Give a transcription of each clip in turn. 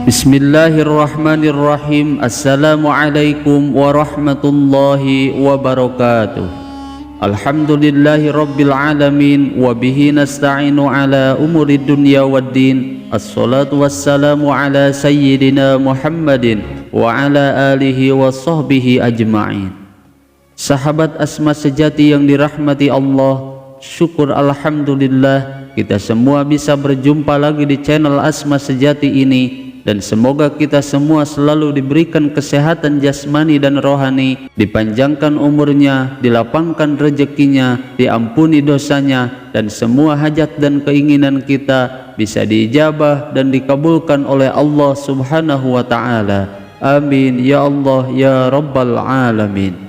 Bismillahirrahmanirrahim. Assalamualaikum warahmatullahi wabarakatuh. Alhamdulillahi rabbil alamin. Wabihi nasta'inu ala umuri dunya waddin. Assalatu wassalamu ala sayyidina Muhammadin wa ala alihi wa sahbihi ajma'in. Sahabat Asma sejati yang dirahmati Allah, syukur alhamdulillah kita semua bisa berjumpa lagi di channel Asma Sejati ini. Dan semoga kita semua selalu diberikan kesehatan jasmani dan rohani, dipanjangkan umurnya, dilapangkan rezekinya, diampuni dosanya, dan semua hajat dan keinginan kita bisa diijabah dan dikabulkan oleh Allah Subhanahu wa Ta'ala. Amin ya Allah ya Rabbal Alamin.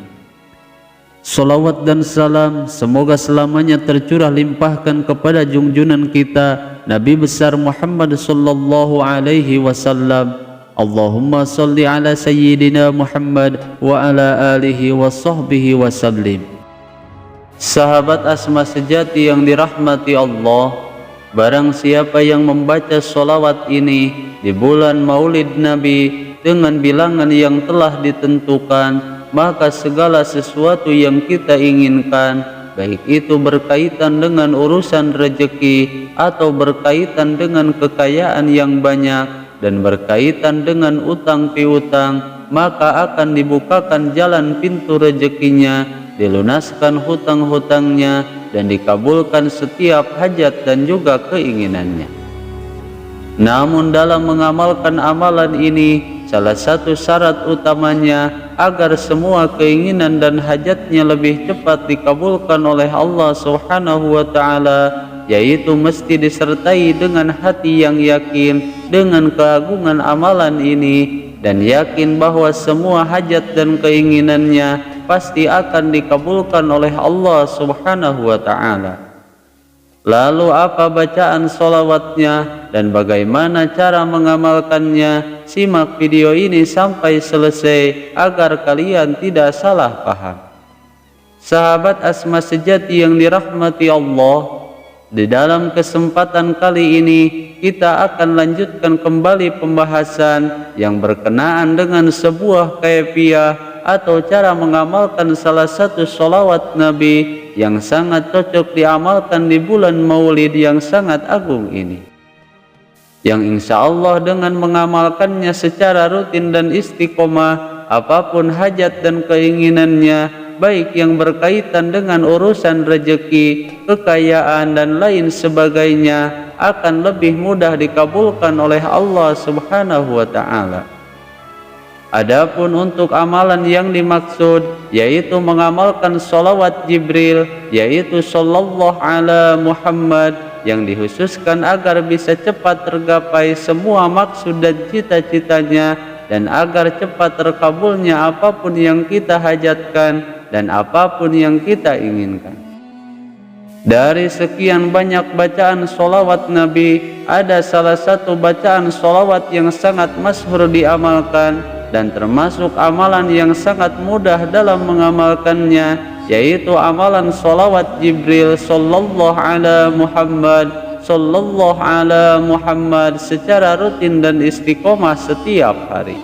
Salawat dan salam semoga selamanya tercurah limpahkan kepada junjunan kita Nabi besar Muhammad sallallahu alaihi wasallam. Allahumma salli ala sayyidina Muhammad wa ala alihi wa sahbihi wasallim. Sahabat Asma sejati yang dirahmati Allah, barang siapa yang membaca salawat ini di bulan Maulid Nabi dengan bilangan yang telah ditentukan, maka segala sesuatu yang kita inginkan, baik itu berkaitan dengan urusan rezeki atau berkaitan dengan kekayaan yang banyak dan berkaitan dengan utang piutang, maka akan dibukakan jalan pintu rezekinya, dilunaskan hutang-hutangnya, dan dikabulkan setiap hajat dan juga keinginannya. Namun dalam mengamalkan amalan ini, salah satu syarat utamanya agar semua keinginan dan hajatnya lebih cepat dikabulkan oleh Allah Subhanahu wa Ta'ala, yaitu mesti disertai dengan hati yang yakin dengan keagungan amalan ini dan yakin bahwa semua hajat dan keinginannya pasti akan dikabulkan oleh Allah Subhanahu wa Ta'ala. Lalu apa bacaan sholawatnya dan bagaimana cara mengamalkannya? Simak video ini sampai selesai agar kalian tidak salah paham. Sahabat Asma sejati yang dirahmati Allah, di dalam kesempatan kali ini kita akan lanjutkan kembali pembahasan yang berkenaan dengan sebuah kaifiyah atau cara mengamalkan salah satu sholawat Nabi yang sangat cocok diamalkan di bulan Maulid yang sangat agung ini, yang insya Allah dengan mengamalkannya secara rutin dan istiqomah, apapun hajat dan keinginannya, baik yang berkaitan dengan urusan rezeki, kekayaan dan lain sebagainya, akan lebih mudah dikabulkan oleh Allah Subhanahu wa Ta'ala. Adapun untuk amalan yang dimaksud yaitu mengamalkan sholawat Jibril, yaitu sallallahu ala Muhammad, yang dikhususkan agar bisa cepat tergapai semua maksud dan cita-citanya dan agar cepat terkabulnya apapun yang kita hajatkan dan apapun yang kita inginkan. Dari sekian banyak bacaan sholawat Nabi, ada salah satu bacaan sholawat yang sangat masyhur diamalkan dan termasuk amalan yang sangat mudah dalam mengamalkannya, yaitu amalan sholawat Jibril sallallahu ala Muhammad sallallahu ala Muhammad secara rutin dan istiqomah setiap hari.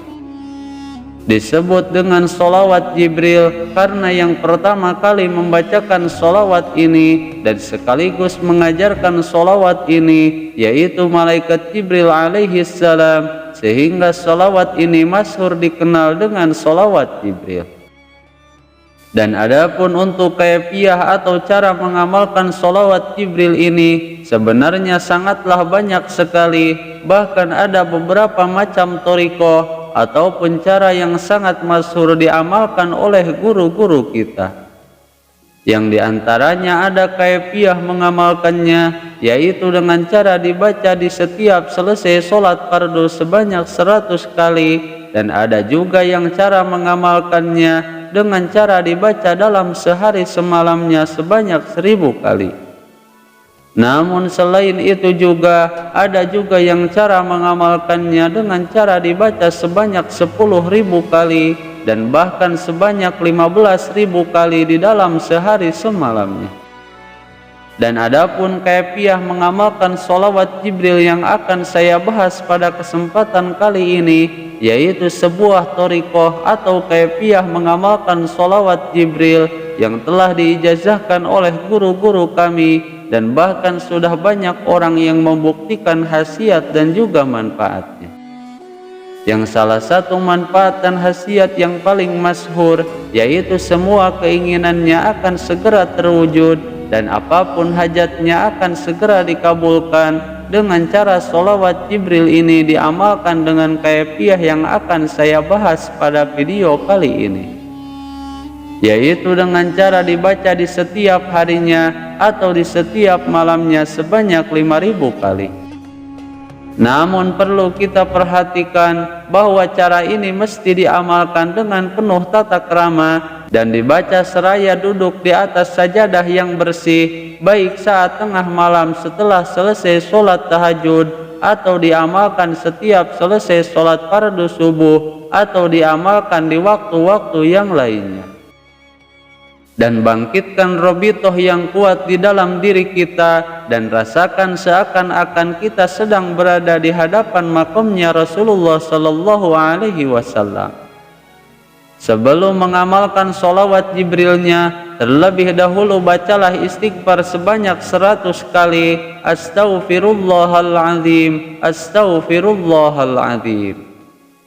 Disebut dengan sholawat Jibril karena yang pertama kali membacakan sholawat ini dan sekaligus mengajarkan sholawat ini yaitu malaikat Jibril alaihi salam, sehingga sholawat ini masyhur dikenal dengan sholawat Jibril. Dan adapun untuk kaifiyah atau cara mengamalkan sholawat Jibril ini sebenarnya sangatlah banyak sekali, bahkan ada beberapa macam thariqah ataupun cara yang sangat masyhur diamalkan oleh guru-guru kita. Yang diantaranya ada kaifiyah mengamalkannya, yaitu dengan cara dibaca di setiap selesai sholat fardu sebanyak 100 kali, dan ada juga yang cara mengamalkannya dengan cara dibaca dalam sehari semalamnya sebanyak 1000 kali. Namun selain itu juga ada juga yang cara mengamalkannya dengan cara dibaca sebanyak 10.000 kali dan bahkan sebanyak 15.000 kali di dalam sehari semalamnya. Dan adapun kaifiah mengamalkan sholawat Jibril yang akan saya bahas pada kesempatan kali ini, yaitu sebuah thariqah atau kaifiah mengamalkan sholawat Jibril yang telah diijazahkan oleh guru-guru kami, dan bahkan sudah banyak orang yang membuktikan khasiat dan juga manfaatnya. Yang salah satu manfaat dan khasiat yang paling masyhur yaitu semua keinginannya akan segera terwujud dan apapun hajatnya akan segera dikabulkan dengan cara sholawat Jibril ini diamalkan dengan kaifiah yang akan saya bahas pada video kali ini, yaitu dengan cara dibaca di setiap harinya atau di setiap malamnya sebanyak 5.000 kali. Namun perlu kita perhatikan bahwa cara ini mesti diamalkan dengan penuh tata krama dan dibaca seraya duduk di atas sajadah yang bersih, baik saat tengah malam setelah selesai sholat tahajud, atau diamalkan setiap selesai sholat fardu subuh, atau diamalkan di waktu-waktu yang lainnya. Dan bangkitkan robitoh yang kuat di dalam diri kita dan rasakan seakan-akan kita sedang berada di hadapan makamnya Rasulullah Sallallahu Alaihi Wasallam. Sebelum mengamalkan sholawat Jibrilnya, terlebih dahulu bacalah istighfar sebanyak 100 kali. Astaghfirullahaladzim, astaghfirullahaladzim.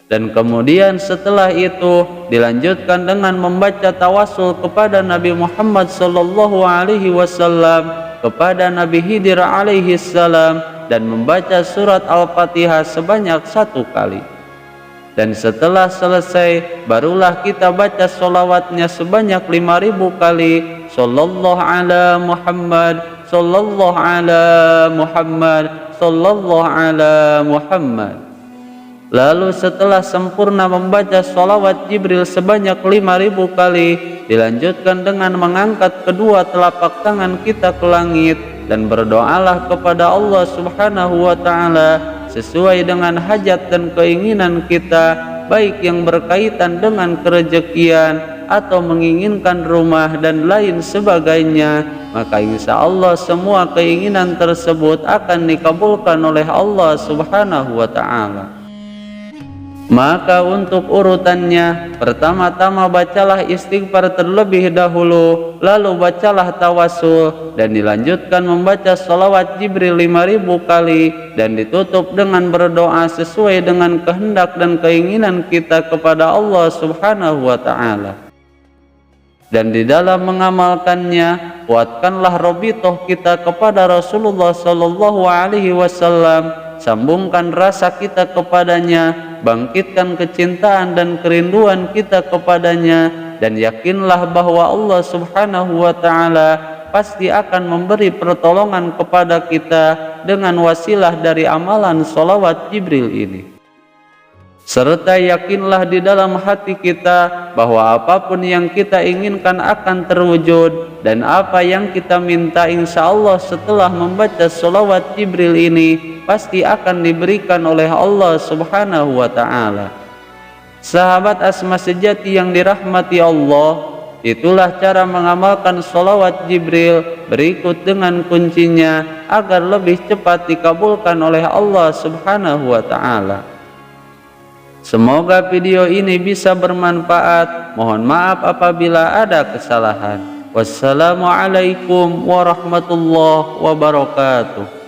Dan kemudian setelah itu dilanjutkan dengan membaca tawasul kepada Nabi Muhammad sallallahu alaihi wasallam, kepada Nabi Khidir alaihi salam, dan membaca surat Al-Fatihah sebanyak 1 kali. Dan setelah selesai barulah kita baca sholawatnya sebanyak 5.000 kali. Sallallahu ala Muhammad, sallallahu ala Muhammad, sallallahu ala Muhammad. Lalu setelah sempurna membaca sholawat Jibril sebanyak 5.000 kali, dilanjutkan dengan mengangkat kedua telapak tangan kita ke langit dan berdoalah kepada Allah Subhanahu wa Ta'ala sesuai dengan hajat dan keinginan kita, baik yang berkaitan dengan kerejekian atau menginginkan rumah dan lain sebagainya. Maka insya Allah semua keinginan tersebut akan dikabulkan oleh Allah Subhanahu wa Ta'ala. Maka untuk urutannya, pertama-tama bacalah istighfar terlebih dahulu, lalu bacalah tawasul, dan dilanjutkan membaca sholawat Jibril 5.000 kali, dan ditutup dengan berdoa sesuai dengan kehendak dan keinginan kita kepada Allah Subhanahu wa Ta'ala. Dan di dalam mengamalkannya, kuatkanlah robitoh kita kepada Rasulullah Sallallahu Alaihi Wasallam, sambungkan rasa kita kepadanya, bangkitkan kecintaan dan kerinduan kita kepadanya, dan yakinlah bahwa Allah Subhanahu wa Ta'ala pasti akan memberi pertolongan kepada kita dengan wasilah dari amalan sholawat Jibril ini. Serta yakinlah di dalam hati kita bahwa apapun yang kita inginkan akan terwujud, dan apa yang kita minta insya Allah setelah membaca sholawat Jibril ini pasti akan diberikan oleh Allah Subhanahu wa Ta'ala. Sahabat asma sejati yang dirahmati Allah, itulah cara mengamalkan sholawat Jibril berikut dengan kuncinya agar lebih cepat dikabulkan oleh Allah Subhanahu wa Ta'ala. Semoga video ini bisa bermanfaat. Mohon maaf apabila ada kesalahan. Wassalamualaikum warahmatullahi wabarakatuh.